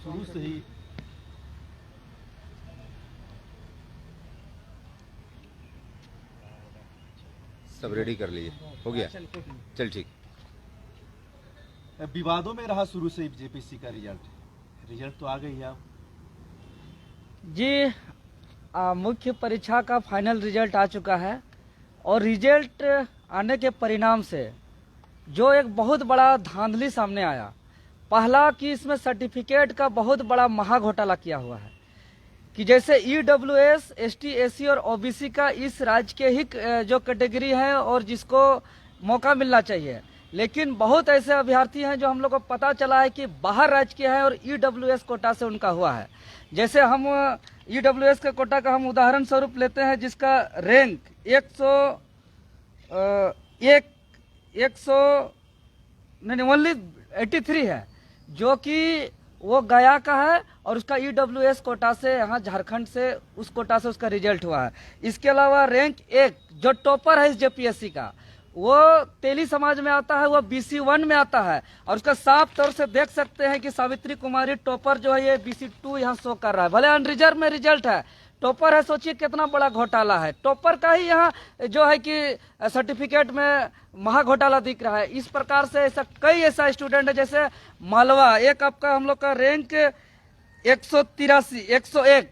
शुरू से ही सब रेडी कर लीजिए, हो गया, चल ठीक। विवादों में रहा शुरू से ही जेपीएससी का रिजल्ट तो आ गई है अब। जी मुख्य परीक्षा का फाइनल रिजल्ट आ चुका है और रिजल्ट आने के परिणाम से जो एक बहुत बड़ा धांधली सामने आया। पहला कि इसमें सर्टिफिकेट का बहुत बड़ा महा घोटाला किया हुआ है कि जैसे ईडब्ल्यूएस, एसटी, एससी और ओबीसी का इस राज्य के ही जो कैटेगरी है और जिसको मौका मिलना चाहिए, लेकिन बहुत ऐसे अभ्यर्थी हैं जो हम लोग को पता चला है कि बाहर राज्य के हैं और ईडब्ल्यूएस कोटा से उनका हुआ है। जैसे हम ईडब्ल्यूएस के कोटा का हम उदाहरण स्वरूप लेते हैं जिसका रैंक 183 है, जो कि वो गया का है और उसका ईडब्ल्यूएस कोटा से यहाँ झारखंड से उस कोटा से उसका रिजल्ट हुआ है। इसके अलावा रैंक 1 जो टॉपर है इस जेपीएससी का, वो तेली समाज में आता है, वो BC1 में आता है और उसका साफ तौर से देख सकते हैं कि सावित्री कुमारी टॉपर जो है ये BC2 यहाँ शो कर रहा है। भले अनरिजर्व में रिजल्ट है, टॉपर है, सोचिए कितना बड़ा घोटाला है। टॉपर का ही यहाँ जो है कि सर्टिफिकेट में महा घोटाला दिख रहा है। इस प्रकार से ऐसा स्टूडेंट है जैसे मालवा, एक आपका हम लोग का रैंक 101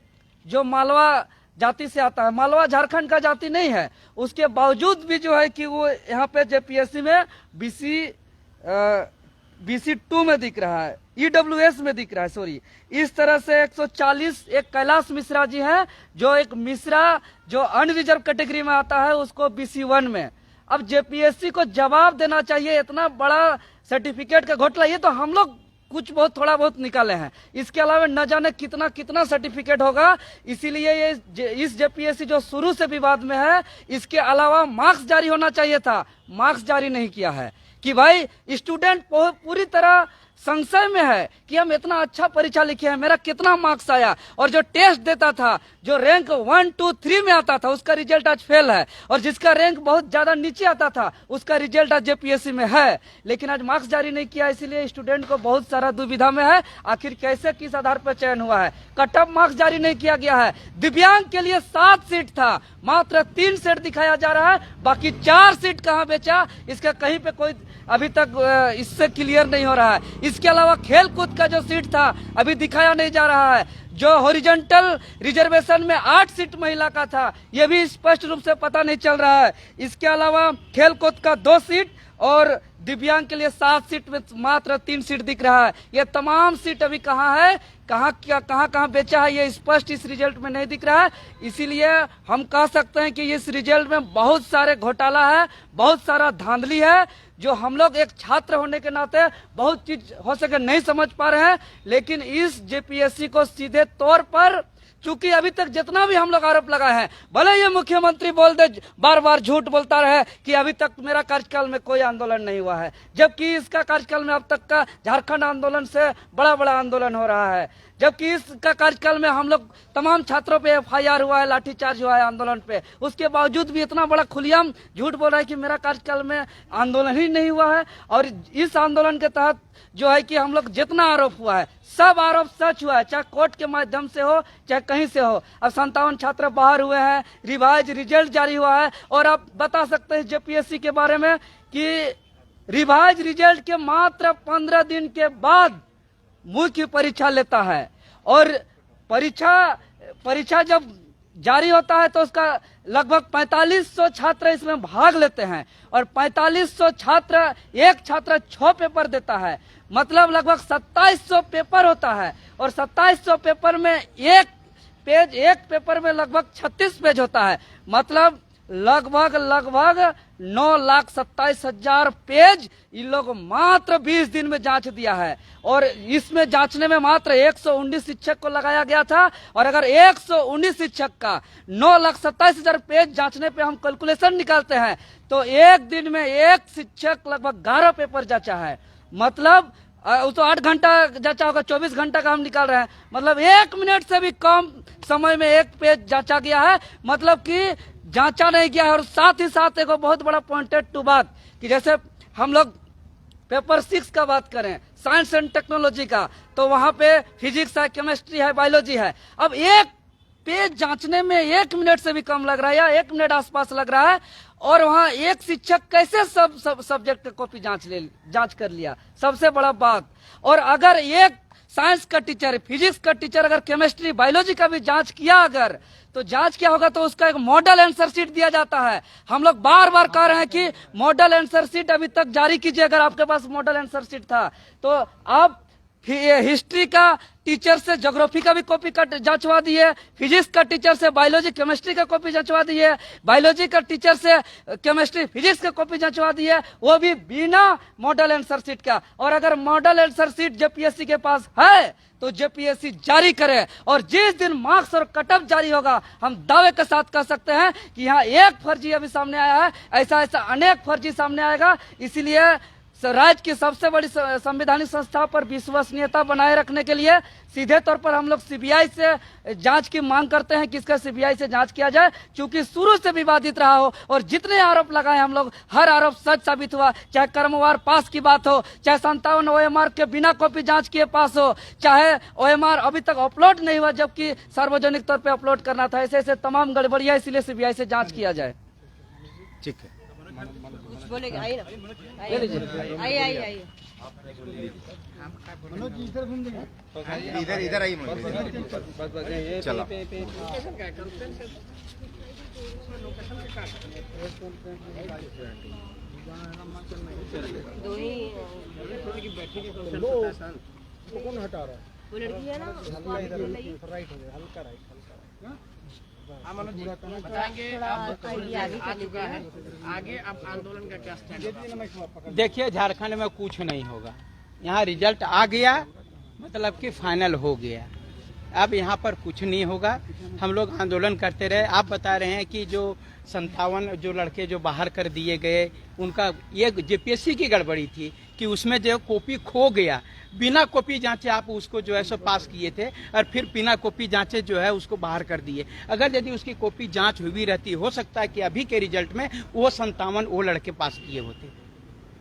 जो मालवा जाति से आता है। मालवा झारखंड का जाति नहीं है, उसके बावजूद भी जो है कि वो यहाँ पे जेपीएससी में BC2 में दिख रहा है, ईडब्ल्यूएस में दिख रहा है, सॉरी। इस तरह से 140 एक कैलाश मिश्रा जी हैं जो एक मिश्रा जो अनरिजर्व कैटेगरी में आता है उसको BC1 में। अब जेपीएससी को जवाब देना चाहिए, इतना बड़ा सर्टिफिकेट का घोटाला ये तो हम लोग कुछ बहुत थोड़ा बहुत निकाले हैं, इसके अलावा न जाने कितना कितना सर्टिफिकेट होगा। इसीलिए ये इस जेपीएससी जो शुरू से विवाद में है, इसके अलावा मार्क्स जारी होना चाहिए था, मार्क्स जारी नहीं किया है कि भाई स्टूडेंट पूरी तरह संशय में है कि हम इतना अच्छा परीक्षा लिखे हैं, मेरा कितना मार्क्स आया। और जो टेस्ट देता था, जो रैंक 1, 2, 3 में आता था, उसका रिजल्ट आज फेल है, और जिसका रैंक बहुत ज्यादा नीचे आता था उसका रिजल्ट आज जेपीएससी में है, लेकिन आज मार्क्स जारी नहीं किया। इसीलिए स्टूडेंट को बहुत सारा दुविधा में है, आखिर कैसे किस आधार पर चयन हुआ है। कट ऑफ मार्क्स जारी नहीं किया गया है। दिव्यांग के लिए 7 सीट था, मात्र 3 सीट दिखाया जा रहा है, बाकी 4 सीट कहाँ बेचा इसका कहीं पे कोई अभी तक इससे क्लियर नहीं हो रहा है। इसके अलावा खेल कूद का जो सीट था अभी दिखाया नहीं जा रहा है। जो हॉरिजॉन्टल रिजर्वेशन में 8 सीट महिला का था, यह भी स्पष्ट रूप से पता नहीं चल रहा है। इसके अलावा खेल कूद का 2 सीट और दिव्यांग के लिए 7 सीट में मात्र 3 सीट दिख रहा है। ये तमाम सीट अभी कहाँ है, कहाँ बेचा है, ये स्पष्ट इस रिजल्ट में नहीं दिख रहा है। इसीलिए हम कह सकते हैं कि इस रिजल्ट में बहुत सारे घोटाला है, बहुत सारा धांधली है, जो हम लोग एक छात्र होने के नाते बहुत चीज हो सके नहीं समझ पा रहे हैं। लेकिन इस जेपीएससी को सीधे तौर पर, चूंकि अभी तक जितना भी हम लोग आरोप लगाए हैं, भले ये मुख्यमंत्री बोल दे, बार बार झूठ बोलता रहे कि अभी तक मेरा कार्यकाल में कोई आंदोलन नहीं हुआ है, जबकि इसका कार्यकाल में अब तक का झारखंड आंदोलन से बड़ा बड़ा आंदोलन हो रहा है। जबकि इसका कार्यकाल में हम लोग तमाम छात्रों पे FIR हुआ है, लाठीचार्ज हुआ है आंदोलन पे, उसके बावजूद भी इतना बड़ा खुलेआम झूठ बोल रहा है कि मेरा कार्यकाल में आंदोलन ही नहीं हुआ है। और इस आंदोलन के तहत जो है कि हम लोग जितना आरोप हुआ है सब आरोप सच हुआ है, चाहे कोर्ट के माध्यम से हो चाहे कहीं से हो। अब 57 छात्र बाहर हुए हैं, रिवाइज रिजल्ट जारी हुआ है, और आप बता सकते हैं जेपीएससी के बारे में कि रिवाइज रिजल्ट के मात्र 15 दिन के बाद मुख्य परीक्षा लेता है। और परीक्षा जब जारी होता है तो उसका लगभग 4500 छात्र इसमें भाग लेते हैं, और 4500 छात्र, एक छात्र 6 पेपर देता है, मतलब लगभग 2700 पेपर होता है। और 2700 पेपर में एक पेपर में लगभग 36 पेज होता है, मतलब लगभग 9,27,000 पेज इन लोग मात्र 20 दिन में जांच दिया है। और इसमें जांचने में मात्र 119 शिक्षक को लगाया गया था, और अगर 119 शिक्षक का 9,27,000 पेज जांचने पे हम कैलकुलेशन निकालते हैं तो एक दिन में एक शिक्षक लगभग 11 पेपर जांचा है। मतलब तो 8 घंटा जांचा होगा, 24 घंटा का हम निकाल रहे हैं, मतलब 1 मिनट से भी कम समय में एक पेज जांचा गया है, मतलब कि जांचा नहीं गया है। और साथ ही साथ एक बहुत बड़ा पॉइंटेड टू बात कि जैसे हम लोग पेपर 6 का बात करें, साइंस एंड टेक्नोलॉजी का, तो वहां पे फिजिक्स है, केमिस्ट्री है, बायोलॉजी है। अब एक पेज जांचने में 1 मिनट से भी कम लग रहा है या 1 मिनट आसपास लग रहा है, और वहां एक शिक्षक कैसे सब सब्जेक्ट का कॉपी जांच कर लिया, सबसे बड़ा बात। और अगर एक साइंस का टीचर, फिजिक्स का टीचर अगर केमिस्ट्री, बायोलॉजी का भी जांच किया अगर, तो जांच क्या होगा, तो उसका एक मॉडल आंसर शीट दिया जाता है। हम लोग बार बार कह रहे हैं कि मॉडल आंसर शीट अभी तक जारी कीजिए। अगर आपके पास मॉडल आंसर शीट था तो आप हिस्ट्री का टीचर से ज्योग्राफी का भी कॉपी जांचवा दिए, फिजिक्स का टीचर से बायोलॉजी केमिस्ट्री का कॉपी जांचवा दिए, बायोलॉजी का टीचर से केमिस्ट्री फिजिक्स का कॉपी जांचवा दिए, वो भी बिना मॉडल आंसर शीट का। और अगर मॉडल आंसर शीट जेपीएससी के पास है तो जेपीएससी जारी करे, और जिस दिन मार्क्स और कटअप जारी होगा, हम दावे के साथ कह सकते हैं कि यहाँ एक फर्जी अभी सामने आया है, ऐसा ऐसा अनेक फर्जी सामने आएगा। इसीलिए राज्य की सबसे बड़ी संवैधानिक संस्था पर विश्वसनीयता बनाए रखने के लिए सीधे तौर पर हम लोग सीबीआई से जांच की मांग करते हैं कि इसका सीबीआई से जांच किया जाए, क्योंकि शुरू से विवादित रहा हो। और जितने आरोप लगाए हम लोग, हर आरोप सच साबित हुआ। चाहे क्रमवार पास की बात हो, चाहे 57 OMR के बिना कॉपी जांच किए पास हो, चाहे OMR अभी तक अपलोड नहीं हुआ जबकि सार्वजनिक तौर पर अपलोड करना था। ऐसे ऐसे तमाम गड़बड़ियां, इसलिए सीबीआई से जाँच किया जाए। ठीक है, बोलेंगे, आइए ना, आइए। इधर आइए, चलो। दो ही कौन हटा रहा है? वो लड़की है ना, राइट हो गया, हल्का राइट। बताएंगे आगे अब आंदोलन का क्या स्टैंड? देखिए, झारखंड में कुछ नहीं होगा। यहाँ रिजल्ट आ गया मतलब कि फाइनल हो गया। अब यहाँ पर कुछ नहीं होगा। हम लोग आंदोलन करते रहे। आप बता रहे हैं कि जो 57 जो लड़के जो बाहर कर दिए गए, उनका ये जेपीएससी की गड़बड़ी थी कि उसमें जो कॉपी खो गया, बिना कॉपी जांचे आप उसको जो है सो पास किए थे, और फिर बिना कॉपी जांचे जो है उसको बाहर कर दिए। अगर यदि उसकी कॉपी जांच हुई रहती, हो सकता है कि अभी के रिजल्ट में वो 57 वो लड़के पास किए होते।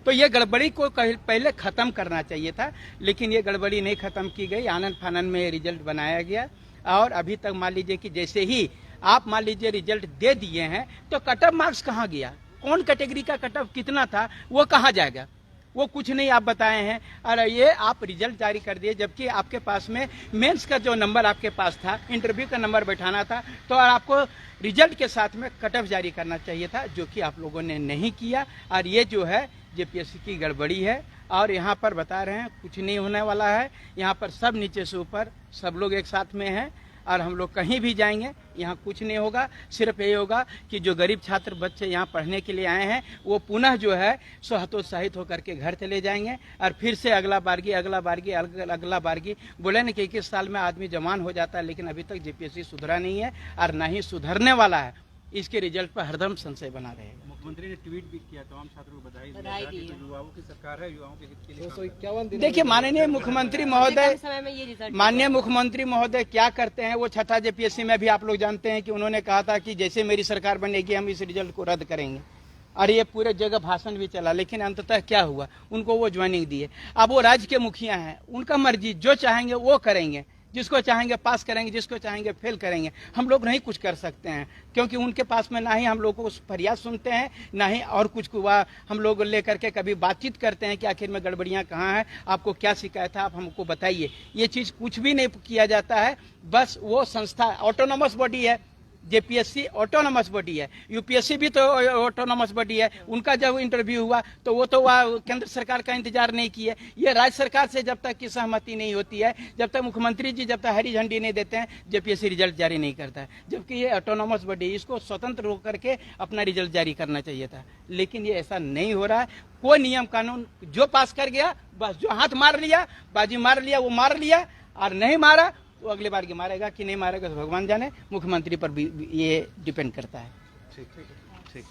तो ये गड़बड़ी को पहले खत्म करना चाहिए था, लेकिन ये गड़बड़ी नहीं खत्म की गई। आनंद फानन में रिजल्ट बनाया गया, और अभी तक मान लीजिए कि जैसे ही आप मान लीजिए रिजल्ट दे दिए हैं, तो कटअप मार्क्स कहाँ गया, कौन कैटेगरी का कटअप कितना था, वो कहाँ जाएगा, वो कुछ नहीं आप बताए हैं। और ये आप रिजल्ट जारी कर दिए, जबकि आपके पास में मेंस का जो नंबर आपके पास था, इंटरव्यू का नंबर बैठाना था, तो आपको रिजल्ट के साथ में कटअप जारी करना चाहिए था, जो कि आप लोगों ने नहीं किया। और ये जो है जेपीएससी की गड़बड़ी है। और यहाँ पर बता रहे हैं कुछ नहीं होने वाला है। यहाँ पर सब नीचे से ऊपर सब लोग एक साथ में हैं, और हम लोग कहीं भी जाएंगे यहाँ कुछ नहीं होगा। सिर्फ यही होगा कि जो गरीब छात्र बच्चे यहाँ पढ़ने के लिए आए हैं, वो पुनः जो है सो हतोत्साहित होकर के घर चले जाएंगे, और फिर से अगला बारगी बोले न कि 21 साल में आदमी जवान हो जाता है, लेकिन अभी तक जेपीएससी सुधरा नहीं है और ना ही सुधरने वाला है। इसके रिजल्ट पर हरदम संशय बना रहेगा। मुख्यमंत्री ने ट्वीट भी किया, तमाम छात्रों को बधाई दी। युवाओं की सरकार है, युवाओं के हित के लिए 251 दिन। देखिए, माननीय मुख्यमंत्री महोदय, समय में ये रिजल्ट माननीय मुख्यमंत्री महोदय क्या करते हैं, वो छठा जेपीएससी में भी आप लोग जानते हैं कि उन्होंने कहा था कि जैसे मेरी सरकार बनेगी हम इस रिजल्ट को रद्द करेंगे, और ये पूरे जगह भाषण भी चला। लेकिन अंततः क्या हुआ, उनको वो ज्वाइनिंग दिए। अब वो राज्य के मुखिया हैं, उनका मर्जी, जो चाहेंगे वो करेंगे, जिसको चाहेंगे पास करेंगे, जिसको चाहेंगे फेल करेंगे। हम लोग नहीं कुछ कर सकते हैं, क्योंकि उनके पास में ना ही हम लोगों को फरियाद सुनते हैं, ना ही और कुछ हुआ हम लोग लेकर के कभी बातचीत करते हैं कि आखिर में गड़बड़ियां कहाँ हैं, आपको क्या शिकायत है, आप हमको बताइए। ये चीज़ कुछ भी नहीं किया जाता है। बस वो संस्था ऑटोनोमस बॉडी है, जेपीएससी ऑटोनोमस बॉडी है, यूपीएससी भी तो ऑटोनोमस बॉडी है। उनका जब इंटरव्यू हुआ तो वो तो वह केंद्र सरकार का इंतजार नहीं किए। ये राज्य सरकार से जब तक की सहमति नहीं होती है, जब तक मुख्यमंत्री जी जब तक हरी झंडी नहीं देते हैं, जेपीएससी रिजल्ट जारी नहीं करता है। जबकि ये ऑटोनोमस बॉडी, इसको स्वतंत्र होकर के अपना रिजल्ट जारी करना चाहिए था, लेकिन ये ऐसा नहीं हो रहा है। कोई नियम कानून जो पास कर गया, बस जो हाथ मार लिया, बाजी मार लिया, वो मार लिया, और नहीं मारा तो अगली बार की मारेगा कि नहीं मारेगा तो भगवान जाने। मुख्यमंत्री पर भी ये डिपेंड करता है। ठीक ठीक ठीक।